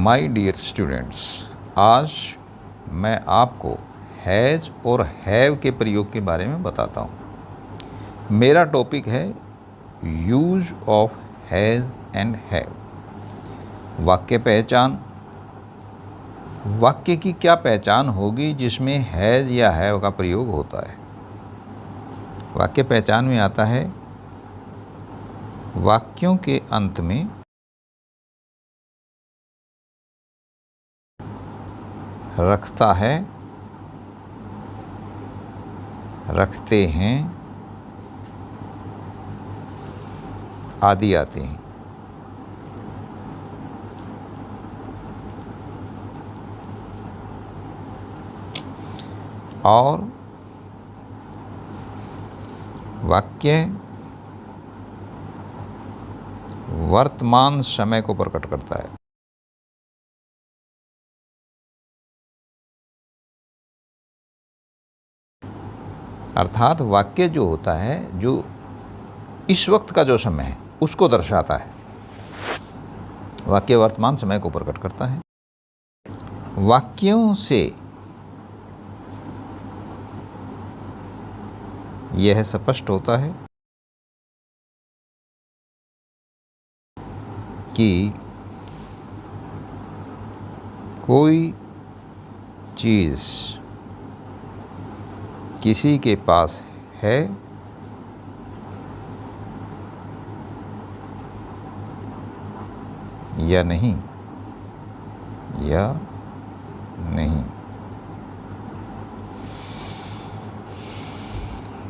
My dear students, आज मैं आपको हैज़ और हैव के प्रयोग के बारे में बताता हूँ। मेरा टॉपिक है use of has and have. वाक्य पहचान। वाक्य की क्या पहचान होगी जिसमें हैज़ या हैव का प्रयोग होता है। वाक्य पहचान में आता है वाक्यों के अंत में रखता है, रखते हैं आदि आते हैं। और वाक्य वर्तमान समय को प्रकट करता है। अर्थात वाक्य जो होता है, जो इस वक्त का जो समय है उसको दर्शाता है। वाक्य वर्तमान समय को प्रकट करता है। वाक्यों से यह स्पष्ट होता है कि कोई चीज़ किसी के पास है या नहीं, या नहीं।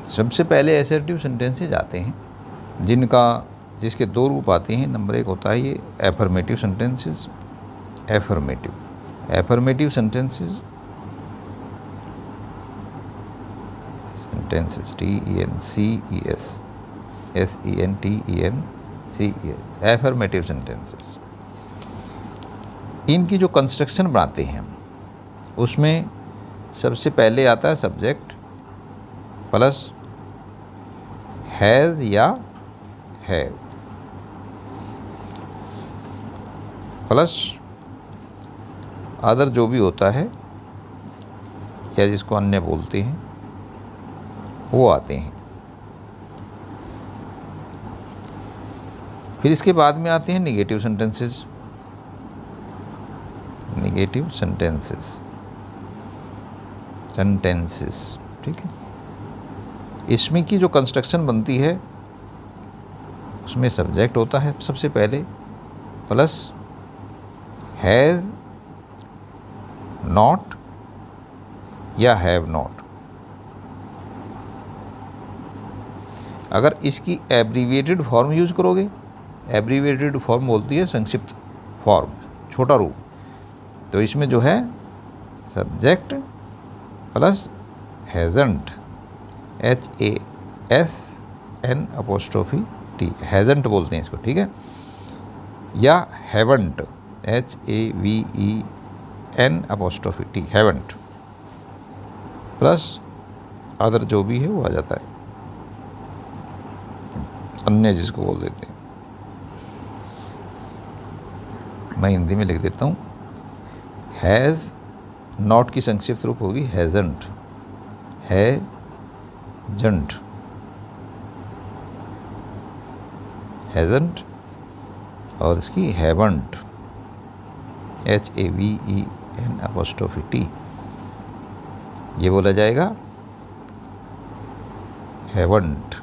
सबसे पहले असर्टिव सेंटेंसेज आते हैं जिसके दो रूप आते हैं। नंबर एक होता है ये affirmative sentences. Affirmative sentences TENCES affirmative sentences. इनकी जो कंस्ट्रक्शन बनाते हैं हम, उसमें सबसे पहले आता है सब्जेक्ट प्लस हैज़ या हैव प्लस अदर जो भी होता है या जिसको अन्य बोलते हैं वो आते हैं। फिर इसके बाद में आते हैं नेगेटिव सेंटेंसेस। ठीक है। इसमें की जो कंस्ट्रक्शन बनती है उसमें सब्जेक्ट होता है सबसे पहले प्लस हैज़ नॉट या हैव नॉट। अगर इसकी एब्रीविएटेड फॉर्म यूज करोगे, एब्रीविएटेड फॉर्म बोलती है संक्षिप्त फॉर्म, छोटा रूप, तो इसमें जो है सब्जेक्ट प्लस हैज़न्ट HASN' हैज़न्ट बोलते हैं इसको, ठीक है, या haven't HAVEN' haven't plus other जो भी है वो आ जाता है, अन्य जिसको बोल देते हैं। मैं हिंदी में लिख देता हूँ। हैज़ नॉट की संक्षिप्त रूप होगी हैज़न्ट, हैज़न्ट और इसकी हैवंट HAVEN'। ये बोला जाएगा हैवंट,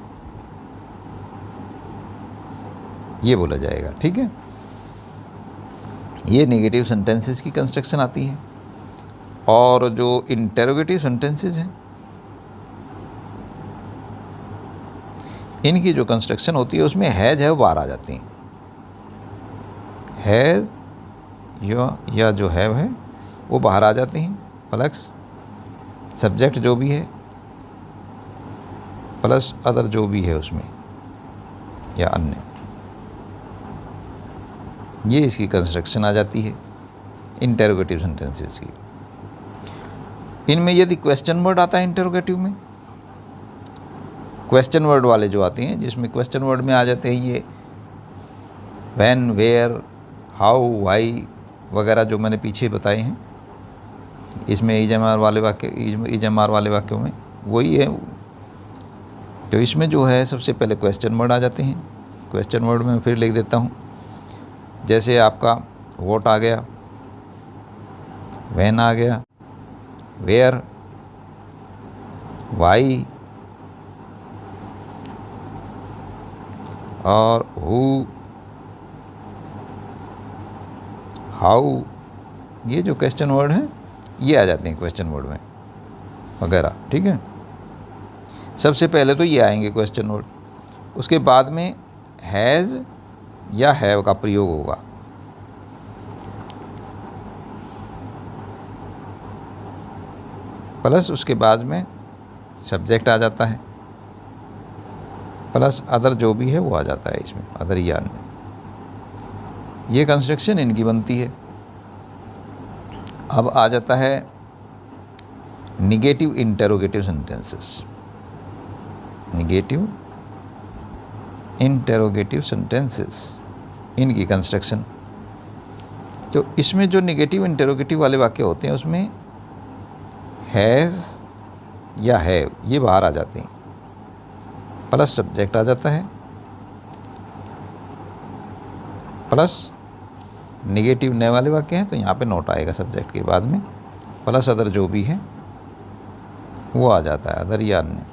ये बोला जाएगा, ठीक है। ये नेगेटिव सेंटेंसेस की कंस्ट्रक्शन आती है। और जो इंटेरोगेटिव सेंटेंसेस हैं, इनकी जो कंस्ट्रक्शन होती है उसमें हैज़ हैव बाहर आ जाती हैं। हैज़ या जो हैव है वो बाहर आ जाते हैं, प्लस सब्जेक्ट जो भी है प्लस अदर जो भी है उसमें या अन्य, ये इसकी कंस्ट्रक्शन आ जाती है इंटेरोगेटिव सेंटेंसेस की। इनमें यदि क्वेश्चन वर्ड आता है इंटेरोगेटिव में, क्वेश्चन वर्ड वाले जो आते हैं, जिसमें क्वेश्चन वर्ड में आ जाते हैं ये व्हेन, वेयर, हाउ, व्हाई, वगैरह जो मैंने पीछे बताए हैं, इसमें इजमार वाले वाक्य, इजमार वाले वाक्यों में वही है। तो इसमें जो है सबसे पहले क्वेश्चन वर्ड आ जाते हैं। क्वेश्चन वर्ड में फिर लिख देता हूँ, जैसे आपका व्हाट आ गया, व्हेन आ गया, वेयर, वाई और हु, हाउ, ये जो क्वेश्चन वर्ड हैं ये आ जाते हैं क्वेश्चन वर्ड में वगैरह। ठीक है, सबसे पहले तो ये आएंगे क्वेश्चन वर्ड। उसके बाद में हैज़ या हैव का प्रयोग होगा। प्लस उसके बाद में सब्जेक्ट आ जाता है, प्लस अदर जो भी है वो आ जाता है इसमें, अदर या अन्य। ये कंस्ट्रक्शन इनकी बनती है। अब आ जाता है negative interrogative sentences. Negative interrogative sentences, इनकी कंस्ट्रक्शन। तो इसमें जो निगेटिव इंटेरोगेटिव वाले वाक्य होते हैं उसमें हैज़ या हैव ये बाहर आ जाते हैं, प्लस सब्जेक्ट आ जाता है, प्लस निगेटिव नए वाले वाक्य हैं तो यहाँ पे नोट आएगा सब्जेक्ट के बाद में, प्लस अदर जो भी है वो आ जाता है, अदर या अन्य।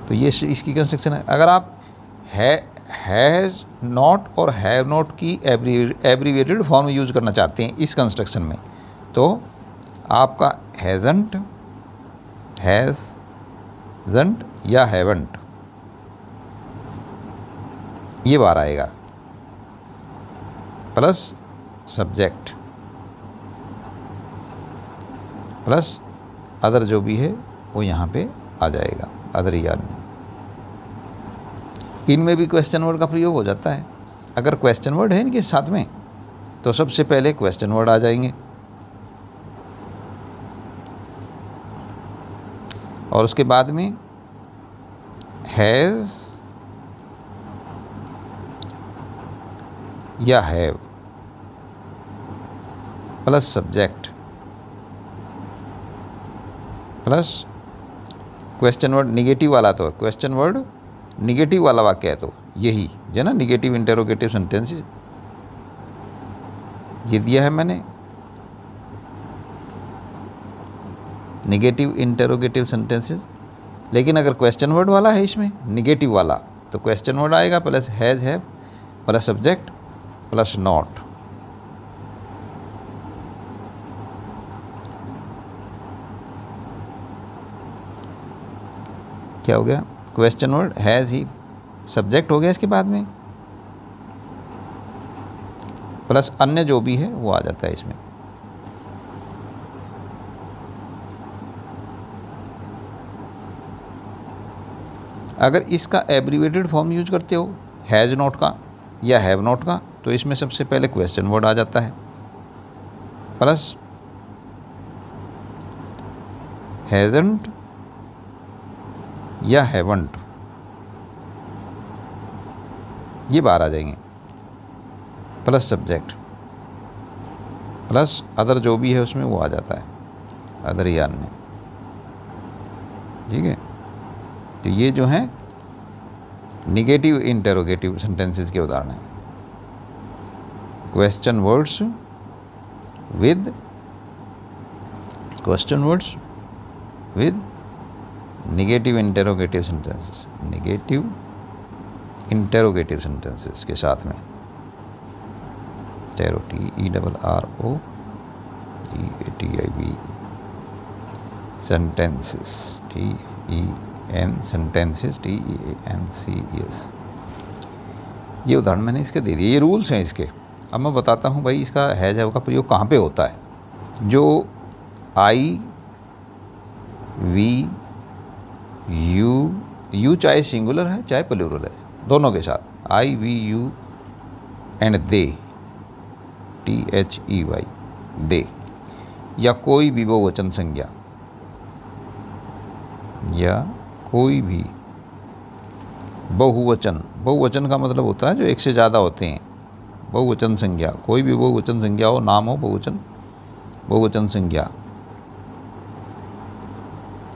तो ये इसकी कंस्ट्रक्शन है। अगर आप हैज़ नॉट और हैव नॉट की एब्रीविएटेड फॉर्म यूज करना चाहते हैं इस कंस्ट्रक्शन में, तो आपका हैज़ंट, हैज़ंट या हैवंट ये बार आएगा, प्लस सब्जेक्ट, प्लस अदर जो भी है वो यहाँ पे आ जाएगा, अदर या अन्य। इनमें भी क्वेश्चन वर्ड का प्रयोग हो जाता है। अगर क्वेश्चन वर्ड है इनके साथ में तो सबसे पहले क्वेश्चन वर्ड आ जाएंगे और उसके बाद में हैज़ या have plus subject plus question word negative वाला। तो क्वेश्चन वर्ड निगेटिव वाला वाक्य है तो यही है ना, निगेटिव इंटेरोगेटिव सेंटेंसेस ये दिया है मैंने, निगेटिव इंटेरोगेटिव सेंटेंसेस। लेकिन अगर क्वेश्चन वर्ड वाला है इसमें निगेटिव वाला तो क्वेश्चन वर्ड आएगा plus has have plus subject plus not. क्या हो गया, question word has he subject हो गया, इसके बाद में प्लस अन्य जो भी है वो आ जाता है इसमें। अगर इसका एब्रीवेटेड फॉर्म यूज करते हो हैज़ नॉट का या हैव नॉट का तो इसमें सबसे पहले क्वेश्चन वर्ड आ जाता है प्लस हैज़ंट या हैवंट ये बाहर आ जाएंगे, प्लस सब्जेक्ट प्लस अदर जो भी है उसमें वो आ जाता है, अदर या अन्य। ठीक है, तो ये जो हैं निगेटिव इंटेरोगेटिव सेंटेंसेस के उदाहरण हैं। Question words with negative interrogative sentences, negative interrogative sentences के साथ में tarot TERRO TEATIV sentences TEN sentences TENCES। ये उदाहरण मैंने इसके दे दिए, ये रूल्स हैं इसके। अब मैं बताता हूँ भाई इसका हैज़ हैव का प्रयोग कहाँ पे होता है। जो आई वी यू चाहे सिंगुलर है चाहे प्लूरल है, दोनों के साथ I we you and they THEY they, या कोई भी बहुवचन संज्ञा या कोई भी बहुवचन, बहुवचन का मतलब होता है जो एक से ज़्यादा होते हैं। बहुवचन संज्ञा, कोई भी बहुवचन संज्ञा हो, नाम हो, बहुवचन, बहुवचन संज्ञा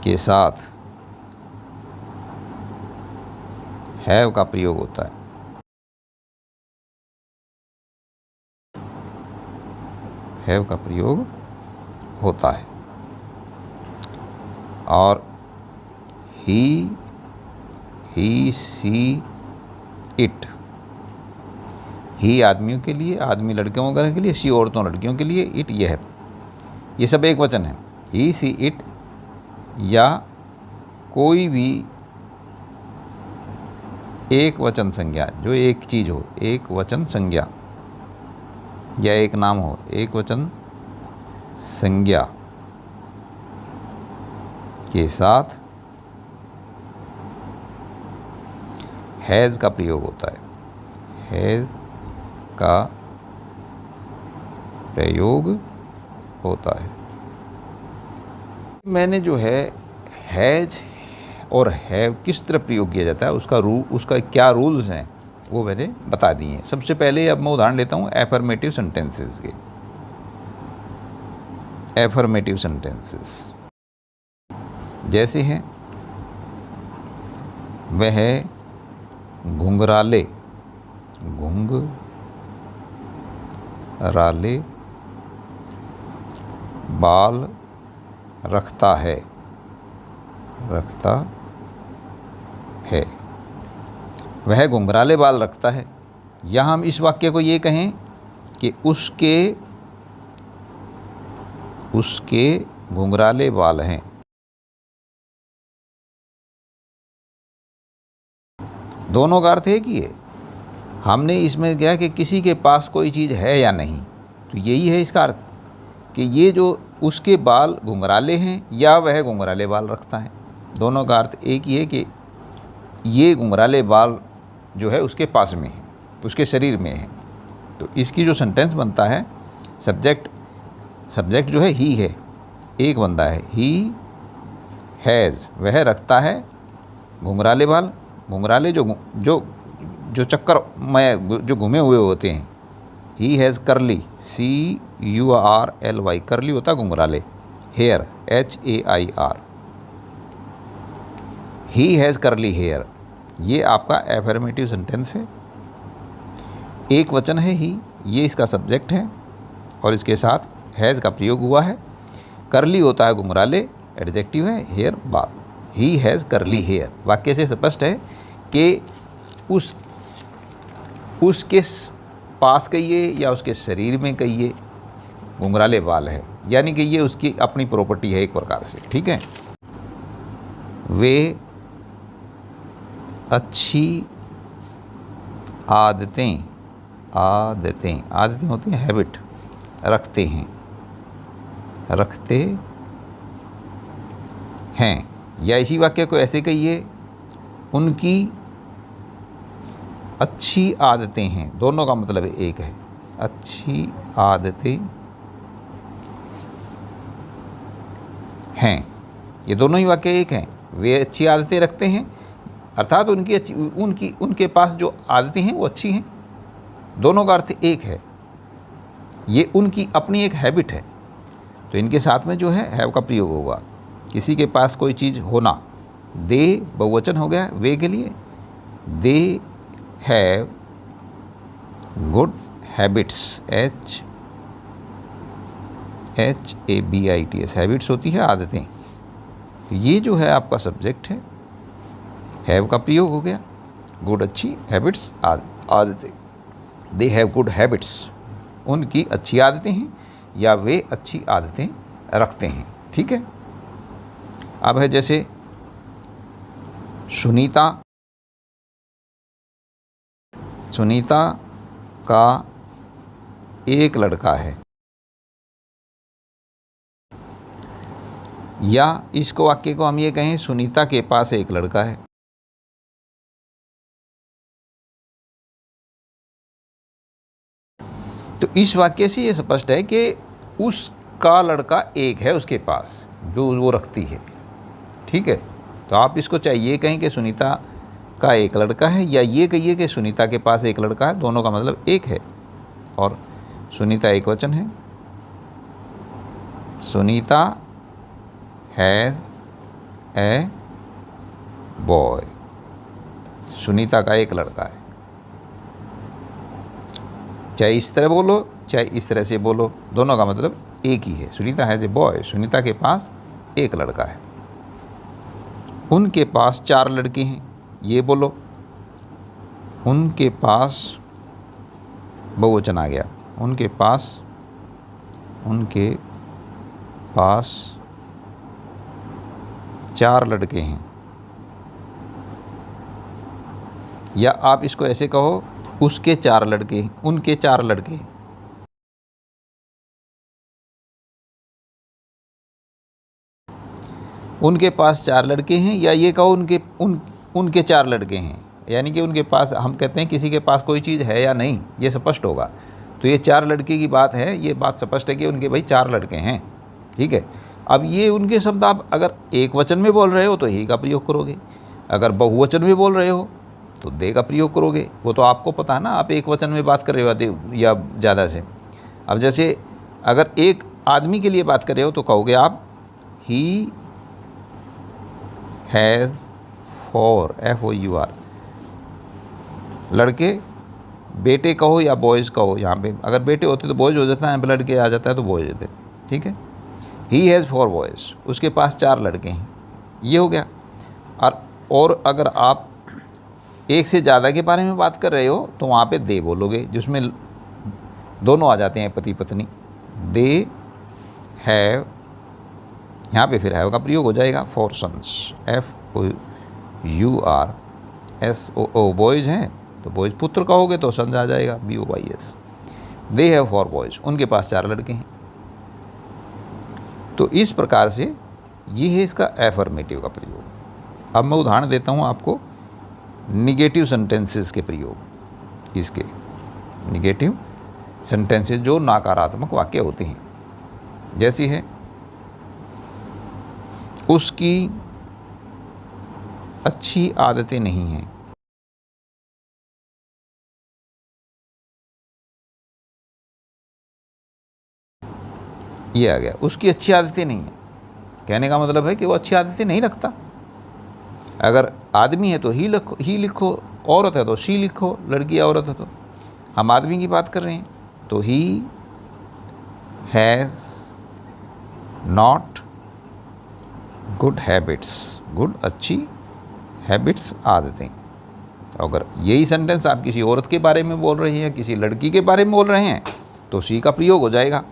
के साथ हैव का प्रयोग होता है। हैव का प्रयोग होता है। और ही, सी, इट, ही आदमियों के लिए, आदमी लड़कियों वगैरह के लिए, सी औरतों लड़कियों के लिए, इट ये है, ये सब एक वचन है। ही, सी, इट या कोई भी एक वचन संज्ञा, जो एक चीज़ हो, एक वचन संज्ञा या एक नाम हो, एक वचन संज्ञा के साथ हैज़ का प्रयोग होता है। हैज़ का प्रयोग होता है। मैंने जो है हैज़ और हैव किस तरह प्रयोग किया जाता है, उसका क्या रूल्स हैं वो मैंने बता दिए हैं। सबसे पहले अब मैं उदाहरण लेता हूँ एफर्मेटिव सेंटेंसेस के। एफर्मेटिव सेंटेंसेस जैसे हैं, वह घुंघराले, घुंघराले बाल रखता है, रखता है। वह घुंघराले बाल रखता है। या हम इस वाक्य को ये कहें कि उसके घुंघराले बाल हैं। दोनों का अर्थ एक ही है। हमने इसमें क्या कि किसी के पास कोई चीज़ है या नहीं, तो यही है इसका अर्थ कि ये जो उसके बाल घुंघराले हैं या वह घुंघराले बाल रखता है। दोनों का अर्थ एक ही है कि ये घुंघराले बाल जो है उसके पास में है, उसके शरीर में है। तो इसकी जो सेंटेंस बनता है, सब्जेक्ट जो है ही है, एक बंदा है, ही हैज़, वह रखता है घुंघराले बाल। घुंघराले जो चक्कर में जो घूमे हुए होते हैं। ही हैज़ करली, CURLY, करली होता है घुंघराले। Hair, HAIR, he has curly hair. ये आपका एफर्मेटिव सेंटेंस है। एक वचन है ही, ये इसका सब्जेक्ट है और इसके साथ हैज़ का प्रयोग हुआ है। करली होता है घुंघराले, एडजेक्टिव है, हेयर बाल। He has curly hair. वाक्य से स्पष्ट है कि उसके पास कहिए या उसके शरीर में कहिए घुंघराले बाल है, यानी कि ये उसकी अपनी प्रॉपर्टी है एक प्रकार से। ठीक है। वे अच्छी आदतें होती हैं, हैबिट, रखते हैं। या इसी वाक्य को ऐसे कहिए, उनकी अच्छी आदतें हैं। दोनों का मतलब एक है, अच्छी आदतें हैं। ये दोनों ही वाक्य एक हैं। वे अच्छी आदतें रखते हैं, अर्थात उनके पास जो आदतें हैं वो अच्छी हैं। दोनों का अर्थ एक है। ये उनकी अपनी एक हैबिट है। तो इनके साथ में जो है हैव का प्रयोग होगा। किसी के पास कोई चीज़ होना, दे बहुवचन हो गया वे के लिए। They have good habits, HABITS, habits होती है आदतें। तो ये जो है आपका सब्जेक्ट है, हैव का प्रयोग हो गया। गुड अच्छी, हैबिट्स आदतें। दे हैव गुड हैबिट्स, उनकी अच्छी आदतें हैं या वे अच्छी आदतें रखते हैं। ठीक है। अब है जैसे सुनीता का एक लड़का है, या इसको वाक्य को हम ये कहें, सुनीता के पास एक लड़का है। तो इस वाक्य से ये स्पष्ट है कि उसका लड़का एक है उसके पास, जो वो रखती है। ठीक है। तो आप इसको चाहिए कहें कि सुनीता का एक लड़का है, या ये कहिए कि सुनीता के पास एक लड़का है, दोनों का मतलब एक है और सुनीता एक वचन है। Sunita has a boy, Sunita का एक लड़का है। चाहे इस तरह बोलो चाहे इस तरह से बोलो, दोनों का मतलब एक ही है। Sunita has a boy, Sunita के पास एक लड़का है। उनके पास 4 लड़के हैं, ये बोलो। उनके पास बहुवचन आ गया। उनके पास 4 लड़के हैं। या आप इसको ऐसे कहो, उसके 4 लड़के हैं, उनके 4 लड़के हैं। उनके पास 4 लड़के हैं, या ये कहो उनके 4 लड़के हैं, यानी कि उनके पास, हम कहते हैं किसी के पास कोई चीज़ है या नहीं, ये स्पष्ट होगा। तो ये 4 लड़के की बात है, ये बात स्पष्ट है कि उनके भाई 4 लड़के हैं, ठीक है। अब ये उनके शब्द आप अगर एक वचन में बोल रहे हो तो ही का प्रयोग करोगे, अगर बहुवचन में बोल रहे हो तो दे का प्रयोग करोगे। वो तो आपको पता है ना, आप एक वचन में बात कर रहे हो या ज़्यादा से। अब जैसे अगर एक आदमी के लिए बात कर रहे हो तो कहोगे आप ही हैज़ 4 FOUR लड़के। बेटे कहो या बॉयज़ कहो, यहाँ पे अगर बेटे होते तो बॉयज़ हो जाता है, यहाँ पे लड़के आ जाता है तो बॉयज़ होते, ठीक है। ही हैज़ 4 बॉयज़, उसके पास 4 लड़के हैं, ये हो गया। और अगर आप एक से ज़्यादा के बारे में बात कर रहे हो तो वहाँ पे दे बोलोगे, जिसमें दोनों आ जाते हैं, पति पत्नी। दे हैव, यहाँ पे फिर हैव का प्रयोग हो जाएगा। 4 सन्स, FOURSOO, बॉयज़ हैं तो बॉयज़, पुत्र कहोगे तो सन्स आ जाएगा, BOYS। दे हैव 4 बॉयज़, उनके पास 4 लड़के हैं। तो इस प्रकार से ये है इसका एफर्मेटिव का प्रयोग। अब मैं उदाहरण देता हूँ आपको निगेटिव सेंटेंसेस के प्रयोग। इसके निगेटिव सेंटेंसेस जो नकारात्मक वाक्य होते हैं, जैसी है उसकी अच्छी आदतें नहीं हैं। ये आ गया, उसकी अच्छी आदतें नहीं हैं, कहने का मतलब है कि वो अच्छी आदतें नहीं रखता। अगर आदमी है तो ही लिखो, औरत है तो शी लिखो, लड़की या औरत है तो। हम आदमी की बात कर रहे हैं तो he has not good habits, good अच्छी हैबिट्स आदतें। अगर यही सेंटेंस आप किसी औरत के बारे में बोल रहे हैं, किसी लड़की के बारे में बोल रहे हैं तो सी का प्रयोग हो जाएगा।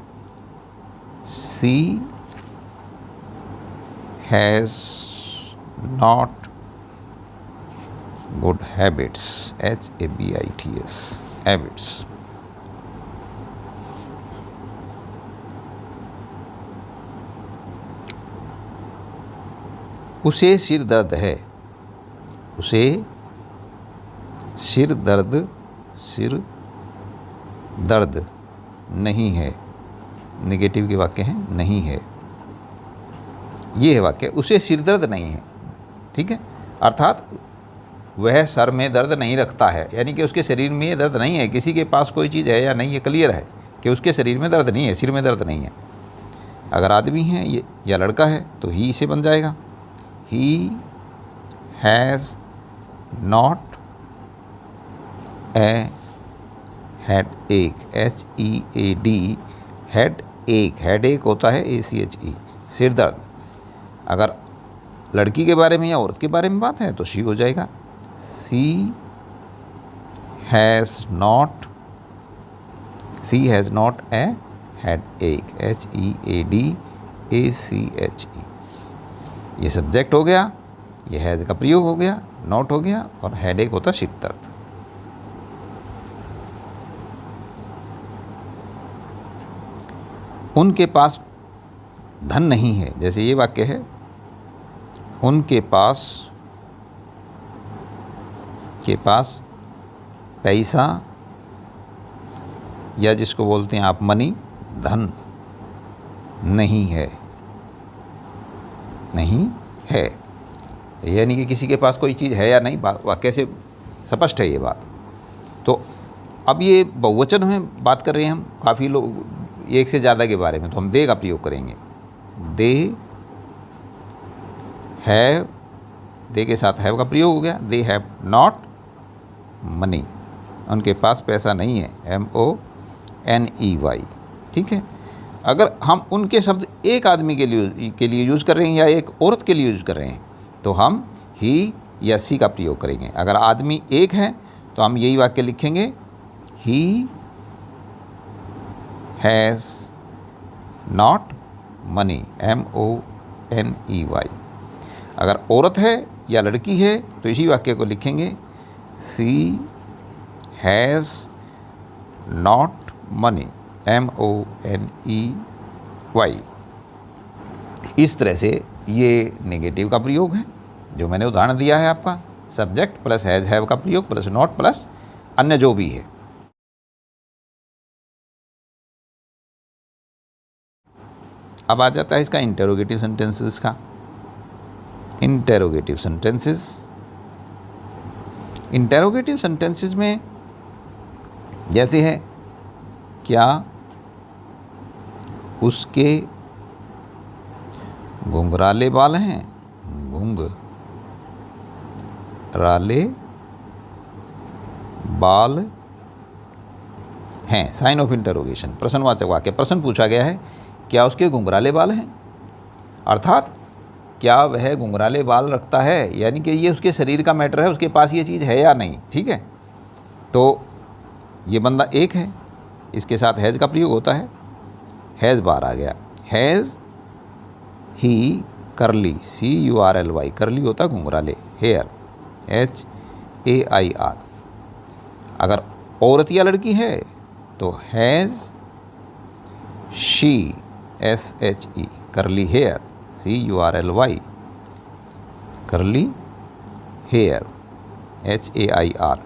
She has not good habits, HABITS, habits. उसे सिर दर्द है, उसे सिर दर्द नहीं है। नेगेटिव के वाक्य हैं, नहीं है, ये है वाक्य, उसे सिर दर्द नहीं है, ठीक है। अर्थात वह सर में दर्द नहीं रखता है, यानी कि उसके शरीर में ये दर्द नहीं है। किसी के पास कोई चीज़ है या नहीं, ये क्लियर है कि उसके शरीर में दर्द नहीं है, सिर में दर्द नहीं है। अगर आदमी है ये या लड़का है तो ही से बन जाएगा। He has not a head एक, HEAD, हेड एक, हेड एक होता है ACHE, सिर दर्द। अगर लड़की के बारे में या औरत के बारे में बात है तो शी हो जाएगा। She has not a head एक, HEADACHE। ये सब्जेक्ट हो गया, ये हैज़ का प्रयोग हो गया, नॉट हो गया, और हेड एक होता सिर दर्द। उनके पास धन नहीं है, जैसे ये वाक्य है, उनके पास पैसा, या जिसको बोलते हैं आप मनी, धन नहीं है, नहीं है। यानी कि किसी के पास कोई चीज़ है या नहीं, वाक्य से स्पष्ट है ये बात। तो अब ये बहुवचन में बात कर रहे हैं हम, काफ़ी लोग एक से ज़्यादा के बारे में, तो हम दे का प्रयोग करेंगे। दे हैव, दे के साथ हैव का प्रयोग हो गया। दे हैव नॉट मनी, उनके पास पैसा नहीं है, MONEY। ठीक है, अगर हम उनके शब्द एक आदमी के लिए यूज़ कर रहे हैं या एक औरत के लिए यूज़ कर रहे हैं तो हम ही या सी का प्रयोग करेंगे। अगर आदमी एक है तो हम यही वाक्य लिखेंगे, he has not money, MONEY। अगर औरत है या लड़की है तो इसी वाक्य को लिखेंगे, सी हैज़ नॉट मनी, MONEY। इस तरह से ये नेगेटिव का प्रयोग है जो मैंने उदाहरण दिया है आपका, सब्जेक्ट प्लस हैज़ हैव का प्रयोग प्लस नॉट प्लस अन्य जो भी है। अब आ जाता है इसका इंटेरोगेटिव सेंटेंसेस का। इंटेरोगेटिव सेंटेंसेस, इंटेरोगेटिव सेंटेंसेस में जैसे है, क्या उसके घुंघराले बाल हैं, घुंघराले बाल हैं, साइन ऑफ इंटरोगेशन, प्रश्नवाचक वाक्य। प्रश्न पूछा गया है, क्या उसके घुंघराले बाल हैं, अर्थात क्या वह घुंघराले बाल रखता है, यानी कि ये उसके शरीर का मैटर है, उसके पास ये चीज़ है या नहीं। ठीक है, तो ये बंदा एक है, इसके साथ हैज़ का प्रयोग होता है, हैज़ बार आ गया। हैज़ ही करली, CURLY, करली होता है घुंघराले, हेयर, HAIR। अगर औरत या लड़की है तो has she, SHE, curly hair, CURLY, curly hair, HAIR,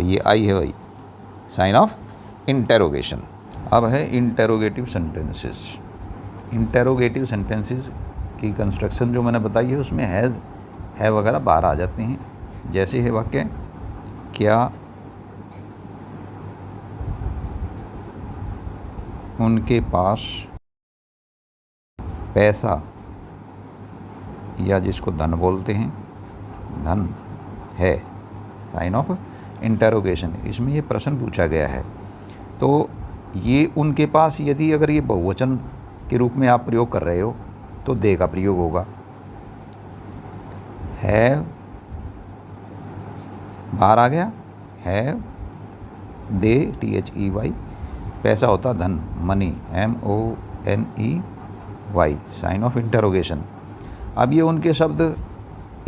ये आई है वही, साइन ऑफ इंटेरोगेशन। अब है इंटेरोगेटिव सेंटेंसेस। इंटेरोगेटिव सेंटेंसेस की कंस्ट्रक्शन जो मैंने बताई है उसमें हैज़ है वगैरह बाहर आ जाते हैं। जैसे है वाक्य, क्या उनके पास पैसा, या जिसको धन बोलते हैं, धन है, साइन ऑफ इंटेरोगेशन। इसमें ये प्रश्न पूछा गया है तो ये उनके पास, यदि अगर ये बहुवचन के रूप में आप प्रयोग कर रहे हो तो दे का प्रयोग होगा। हैव बाहर आ गया, हैव दे, THEY, पैसा होता धन, money, MONEY, sign of interrogation. अब ये उनके शब्द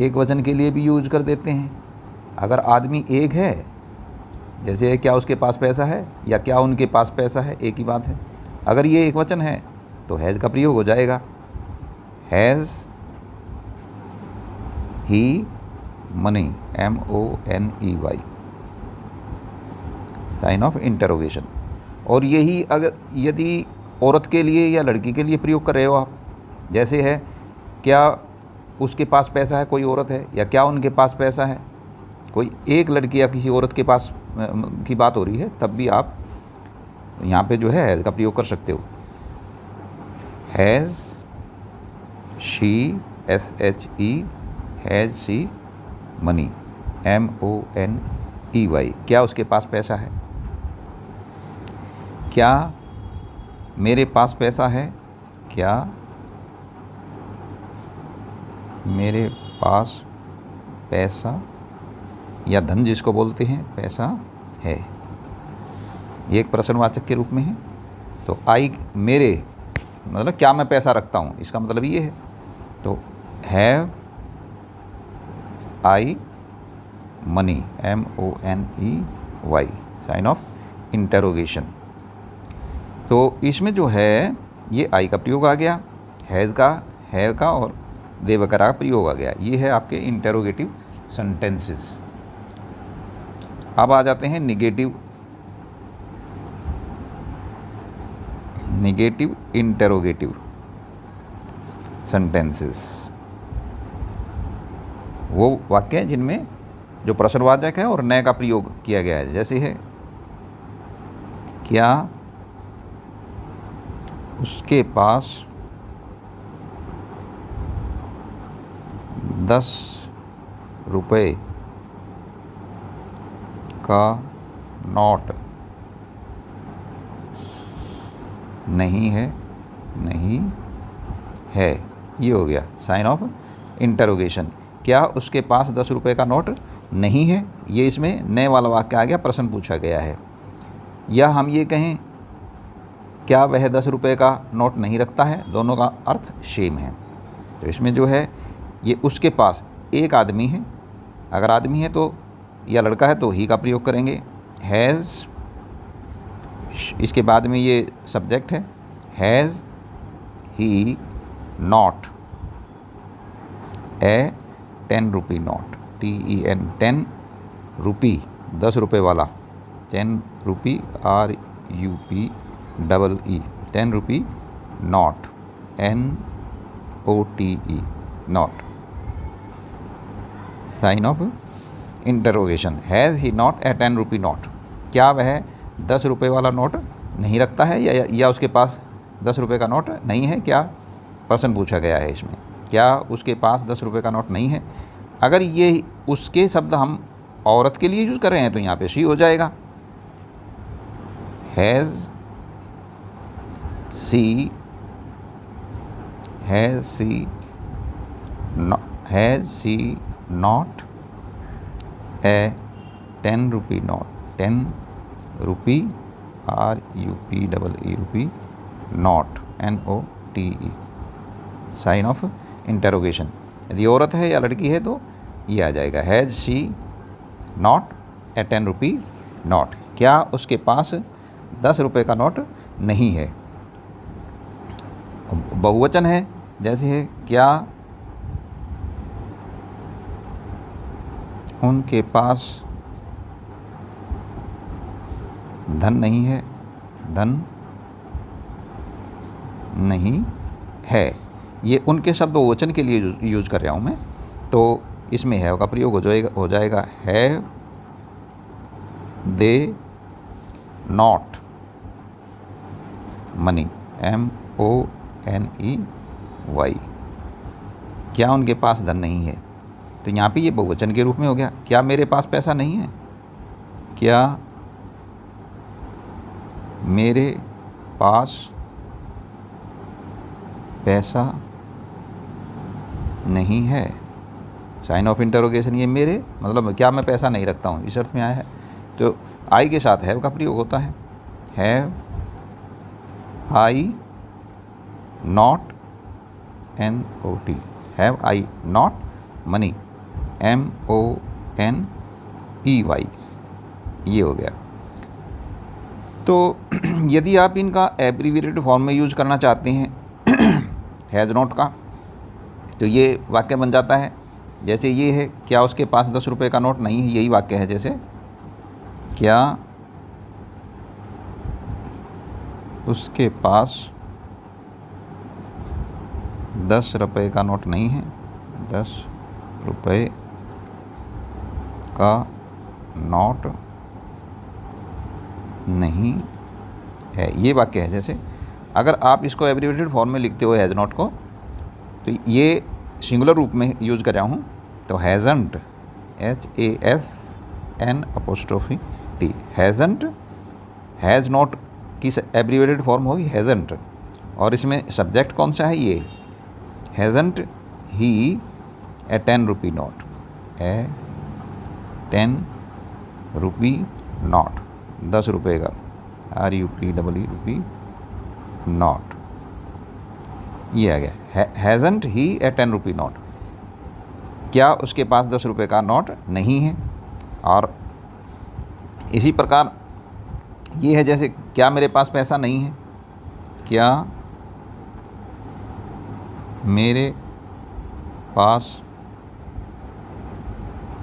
एक वचन के लिए भी यूज कर देते हैं। अगर आदमी एक है, जैसे क्या उसके पास पैसा है या क्या उनके पास पैसा है, एक ही बात है। अगर ये एक वचन है तो हैज़ का प्रयोग हो जाएगा, has he money, MONEY, sign of interrogation. और यही अगर यदि औरत के लिए या लड़की के लिए प्रयोग कर रहे हो आप, जैसे है, क्या उसके पास पैसा है, कोई औरत है, या क्या उनके पास पैसा है, कोई एक लड़की या किसी औरत के पास की बात हो रही है, तब भी आप यहाँ पे जो है हैज़ का प्रयोग कर सकते हो। Has she, SHE, has she money, MONEY, क्या उसके पास पैसा है, क्या मेरे पास पैसा है, क्या मेरे पास पैसा या धन जिसको बोलते हैं पैसा है, ये एक प्रश्नवाचक के रूप में है। तो आई, मेरे मतलब क्या मैं पैसा रखता हूँ, इसका मतलब ये है। तो have I money, MONEY, sign of interrogation. तो इसमें जो है ये आई का प्रयोग आ गया, हैज़ का, हैव का और दे वगैरह का प्रयोग आ गया। ये है आपके इंटेरोगेटिव सेंटेंसेस। अब आ जाते हैं निगेटिव इंटेरोगेटिव सेंटेंसेस। वो वाक्य हैं जिनमें जो प्रश्नवाचक है और न का प्रयोग किया गया है। जैसे है, क्या उसके पास 10 रुपए का नोट नहीं है? नहीं है, ये हो गया साइन ऑफ इंटरोगेशन। क्या उसके पास 10 रुपए का नोट नहीं है, ये इसमें नए वाला वाक्य आ गया, प्रश्न पूछा गया है। या हम ये कहें, क्या वह 10 रुपए का नोट नहीं रखता है, दोनों का अर्थ सेम है। तो इसमें जो है ये उसके पास एक आदमी है, अगर आदमी है तो या लड़का है तो ही का प्रयोग करेंगे। हैज़, इसके बाद में ये सब्जेक्ट है, has he not a 10 rupee note, TEN 10 rupee, 10 रुपये वाला, 10 rupee RUPEE, 10 rupee note, NOTE, note, sign of interrogation. Has he not a 10 rupee note, क्या वह 10 रुपये वाला नोट नहीं रखता है, या उसके पास 10 रुपये का नोट नहीं है, क्या प्रश्न पूछा गया है इसमें। क्या उसके पास 10 रुपये का नोट नहीं है, अगर ये उसके शब्द हम औरत के लिए यूज़ कर रहे हैं तो यहाँ पे शी हो जाएगा। Has she not a 10 rupee note, 10 rupee RUPEE rupee note, NOTE, sign of interrogation. यदि औरत है या लड़की है तो ये आ जाएगा, has she not a 10 rupee note, क्या उसके पास 10 रुपये का नोट नहीं है। बहुवचन है, जैसे है, क्या उनके पास धन नहीं है, धन नहीं है। ये उनके शब्द बहुवचन के लिए यूज कर रहा हूँ मैं, तो इसमें है का प्रयोग हो जाएगा have they not money, MONEY, क्या उनके पास धन नहीं है। तो यहाँ पे ये बहुवचन के रूप में हो गया, क्या मेरे पास पैसा नहीं है, क्या मेरे पास पैसा नहीं है, साइन ऑफ इंटरोगेशन। ये मेरे मतलब क्या मैं पैसा नहीं रखता हूँ, इस अर्थ में आया है। तो आई के साथ हैव का प्रयोग होता है, have I not, NOT, have I not money, MONEY, ये हो गया। तो यदि आप इनका एब्रीविएटेड फॉर्म में यूज करना चाहते हैं हैज़ नॉट का, तो ये वाक्य बन जाता है। जैसे ये है, क्या उसके पास 10 रुपये का नोट नहीं है, यही वाक्य है। जैसे क्या उसके पास 10 रुपये का नोट नहीं है, 10 रुपये का नोट नहीं है, ये वाक्य है। जैसे अगर आप इसको एब्रीविएटेड फॉर्म में लिखते हो हैज़ नॉट को, तो ये सिंगुलर रूप में यूज़ कर रहा हूँ, तो हैज़न्ट, HASN'T, हैज़न्ट, हैज़ नॉट की एब्रीविएटेड फॉर्म होगी हैज़न्ट, और इसमें सब्जेक्ट कौन सा है, ये हैज़न्ट ही ए 10 रुपी नोट, ए 10 रुपी नोट, 10 रुपये का, RUPEE रुपी नोट, ये आ गया। हैज़न्ट ही ए 10 रुपी नोट, क्या उसके पास 10 रुपये का नोट नहीं है। और इसी प्रकार ये है, जैसे क्या मेरे पास पैसा नहीं है, क्या मेरे पास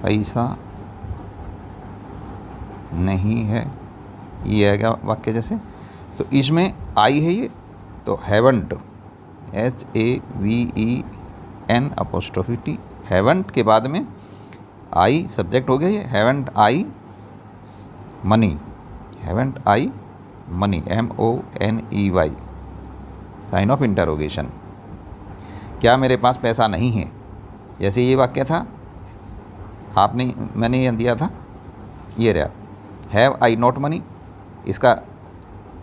पैसा नहीं है, ये आ गया वाक्य। जैसे तो इसमें आई है ये, तो हैवंट, HAVEN' हैवंट के बाद में आई सब्जेक्ट हो गया ये, haven't I money, haven't I money, MONEY, sign of interrogation. क्या मेरे पास पैसा नहीं है, जैसे ये वाक्य था, आपने मैंने ये दिया था, ये रहा हैव आई नॉट मनी, इसका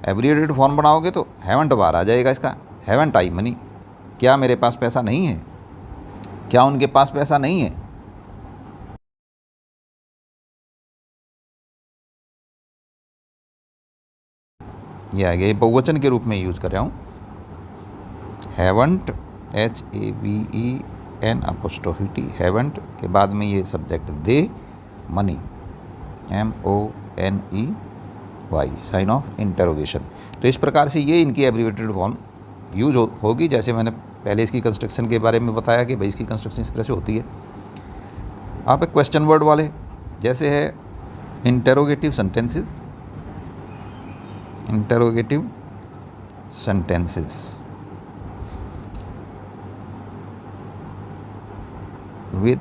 एब्रिविएटेड फॉर्म बनाओगे तो हैवंट बाहर आ जाएगा इसका, हैवंट आई मनी। क्या मेरे पास पैसा नहीं है, क्या उनके पास पैसा नहीं है। ये आगे बहुवचन के रूप में यूज़ कर रहा हूँ, हैवंट HAVEN', हैवंट के बाद में ये subject they money, MONEY, sign of interrogation. तो इस प्रकार से ये इनकी एब्रिविएटेड फॉर्म यूज होगी। जैसे मैंने पहले इसकी कंस्ट्रक्शन के बारे में बताया कि भाई इसकी कंस्ट्रक्शन इस तरह से होती है। आप एक क्वेश्चन वर्ड वाले, जैसे है interrogative sentences, interrogative sentences with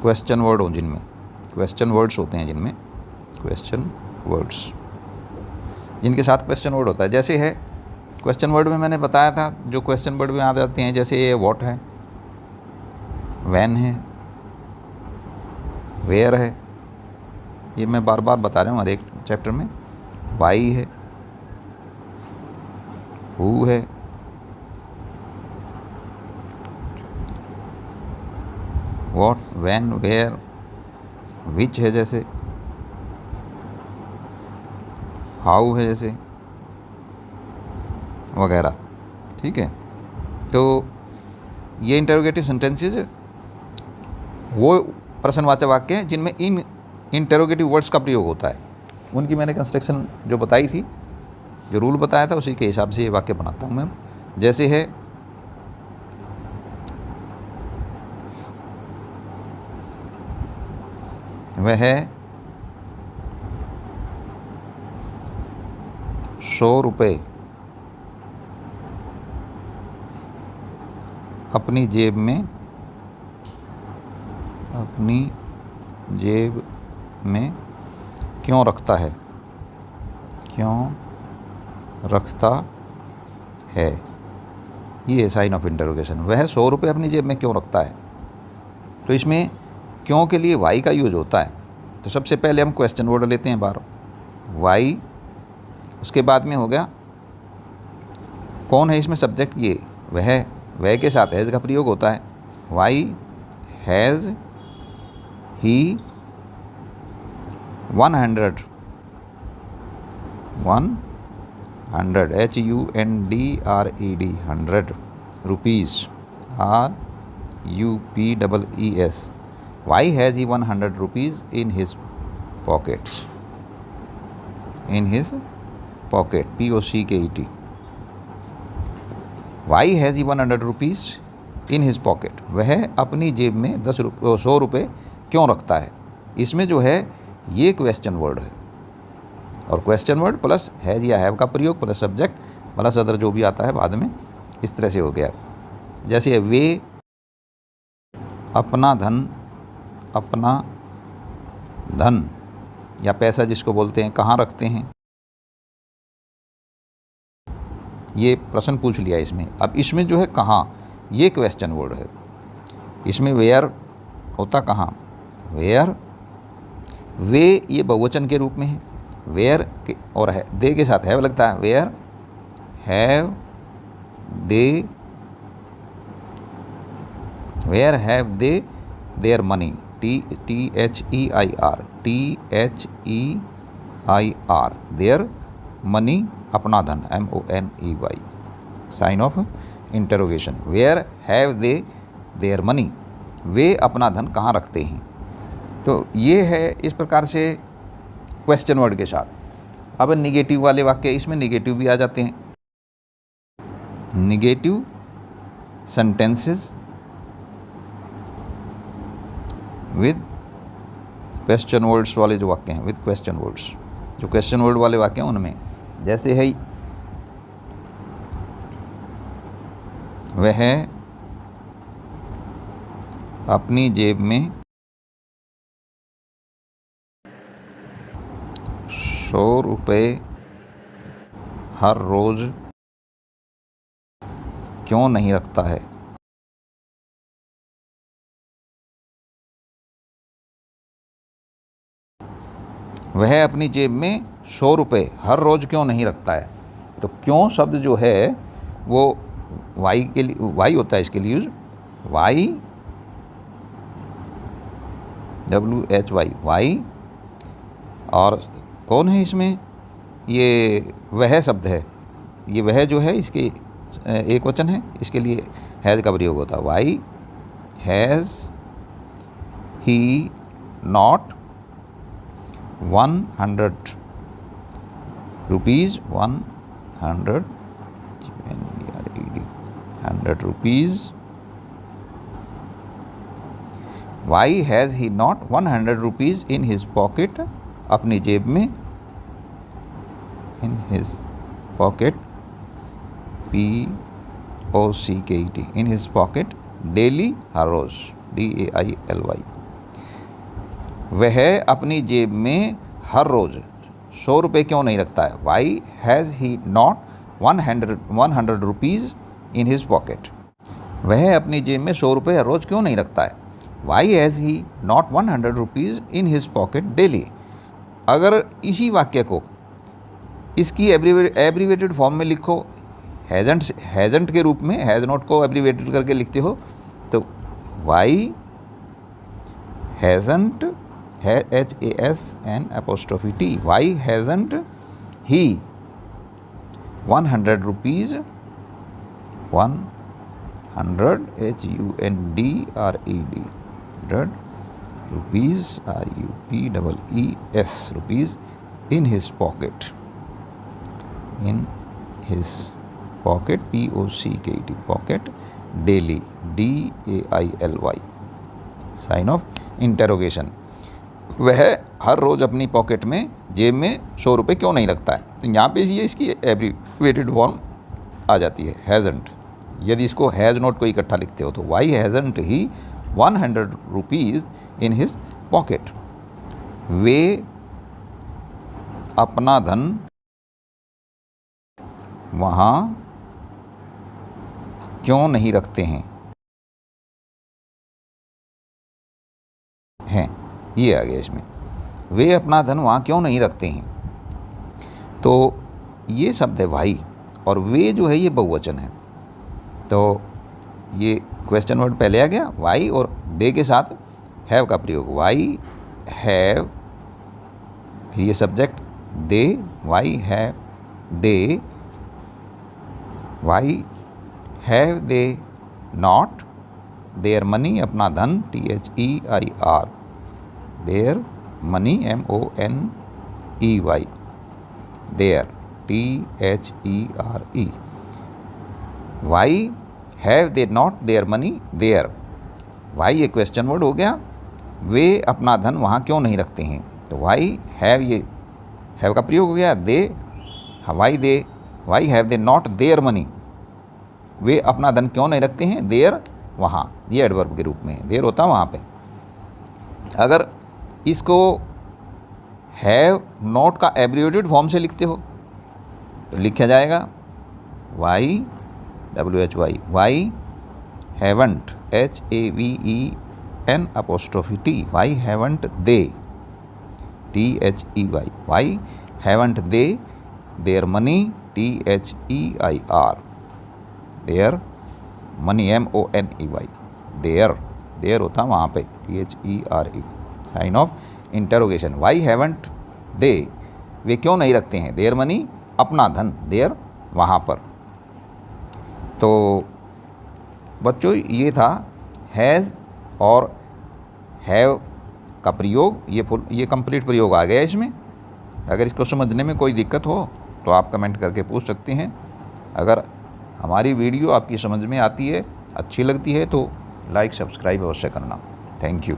question word हो, जिनमें क्वेश्चन वर्ड्स होते हैं, जिनमें क्वेश्चन वर्ड्स, जिनके साथ क्वेश्चन वर्ड होता है। जैसे है क्वेश्चन वर्ड में मैंने बताया था, जो क्वेश्चन वर्ड में आ जाते हैं, जैसे ये व्हाट है, व्हेन है, वेयर है, ये मैं बार बार बता रहा हूँ हर एक चैप्टर में, वाई है, हु है, व्हाट, व्हेन, वेयर, विच है, जैसे हाउ है, जैसे वगैरह। ठीक है, तो ये इंटरोगेटिव सेंटेंसेस वो प्रश्नवाचक वाक्य हैं जिनमें इन इंटरोगेटिव वर्ड्स का प्रयोग होता है। उनकी मैंने कंस्ट्रक्शन जो बताई थी, जो रूल बताया था, उसी के हिसाब से ये वाक्य बनाता हूँ मैं। जैसे है वह 100 रुपये अपनी जेब में क्यों रखता है, ये है साइन ऑफ इंटरोगेशन। वह 100 रुपये अपनी जेब में क्यों रखता है, तो इसमें क्यों के लिए वाई का यूज होता है। तो सबसे पहले हम क्वेश्चन वर्ड लेते हैं बार, वाई, उसके बाद में हो गया कौन है इसमें सब्जेक्ट, ये वह के साथ हैज़ का प्रयोग होता है, why has he 100 100 rupees, RUPEES, why has he 100 rupees in his pocket, POCKET, why has he 100 rupees in his pocket, वह अपनी जेब में 100 रुपये क्यों रखता है। इसमें जो है ये क्वेश्चन वर्ड है, और क्वेश्चन वर्ड प्लस हैज़ या हैव का प्रयोग प्लस सब्जेक्ट प्लस अदर जो भी आता है बाद में, इस तरह से हो गया। जैसे वे अपना धन या पैसा जिसको बोलते हैं कहाँ रखते हैं, ये प्रश्न पूछ लिया इसमें। अब इसमें जो है कहाँ, ये क्वेश्चन वर्ड है। इसमें वेयर होता कहाँ, वेयर, वे ये बहुवचन के रूप में है, वेयर के और है दे के साथ हैव लगता है, where have they, where have they their money, THEIR, their money, अपना धन, MONEY, sign of interrogation. Where have they their money, वे अपना धन कहाँ रखते हैं। तो ये है इस प्रकार से क्वेश्चन वर्ड के साथ। अब निगेटिव वाले वाक्य, इसमें निगेटिव भी आ जाते हैं, negative sentences with question words वाले जो वाक्य हैं, विद क्वेश्चन वर्ड्स, जो क्वेश्चन वर्ड वाले वाक्य हैं उनमें, जैसे है वह अपनी जेब में 100 रुपये हर रोज़ क्यों नहीं रखता है? वह अपनी जेब में 100 रुपये हर रोज़ क्यों नहीं रखता है? तो क्यों शब्द जो है वो वाई के लिए, वाई होता है इसके लिए यूज, वाई, WHY, वाई। और कौन है इसमें? ये वह शब्द है, ये वह जो है इसके एक वचन है, इसके लिए हैज़ का प्रयोग होता है। Why has he not 100 rupees, 100 rupees. Why has he not 100 rupees in his pocket, अपनी जेब में, in his pocket, POCKET, in his pocket, daily, हर रोज़, DAILY। वह अपनी जेब में हर रोज़ 100 रुपये क्यों नहीं रखता है? Why has he not 100 rupees in his pocket. वह अपनी जेब में 100 रुपये हर रोज़ क्यों नहीं रखता है? Why has he not 100 rupees in his pocket daily. अगर इसी वाक्य को इसकी एब्रीवेटेड फॉर्म में लिखो, हैज़ंट के रूप में, हैज़ नॉट को एब्रीवेटेड करके लिखते हो, तो why hasn't, HASN'T, why hasn't he 100 rupees, 100 rupees, RUPEES, rupees, in his pocket, in his pocket, POCKET, pocket, daily, DAILY, sign of interrogation. वह हर रोज़ अपनी पॉकेट में, जेब में 100 रुपये क्यों नहीं रखता है? तो यहाँ पे ये इसकी एब्रीवेटेड फॉर्म आ जाती है, हैज़ंट। यदि इसको हैज़ नॉट को इकट्ठा लिखते हो तो why hasn't he 100 rupees in his pocket. वे अपना धन वहाँ क्यों नहीं रखते हैं? ये आ गया इसमें, वे अपना धन वहाँ क्यों नहीं रखते हैं। तो ये शब्द है वाई, और वे जो है ये बहुवचन है, तो ये क्वेश्चन वर्ड पहले आ गया, वाई, और दे के साथ हैव का प्रयोग, वाई हैव, फिर ये subject they, why have they, why have they not their money, अपना धन, THEIR, their money, MONEY, there, THERE। Why have they not their money there, why ये क्वेश्चन वर्ड हो गया, वे अपना धन वहाँ क्यों नहीं रखते हैं, तो वाई हैव, ये हैव का प्रयोग हो गया, they, why have they not their money, वे अपना धन क्यों नहीं रखते हैं, देयर, वहाँ, ये एडवर्ब के रूप में है, देयर होता है वहाँ पे। अगर इसको हैव नॉट का एब्रीवेटेड फॉर्म से लिखते हो तो लिखा जाएगा why, WHY, why haven't, HAVEN'T, why haven't they, THEY, why haven't they their money, THEIR, their money, MONEY, there होता वहाँ पे, THERE, sign of interrogation. Why haven't they, वे क्यों नहीं रखते हैं, देयर मनी, अपना धन, देयर, वहाँ पर। तो बच्चों ये था हैज़ और हैव का प्रयोग, ये कंप्लीट प्रयोग आ गया इसमें। अगर इसको समझने में कोई दिक्कत हो तो आप कमेंट करके पूछ सकते हैं। अगर हमारी वीडियो आपकी समझ में आती है, अच्छी लगती है, तो लाइक सब्सक्राइब अवश्य करना। Thank you.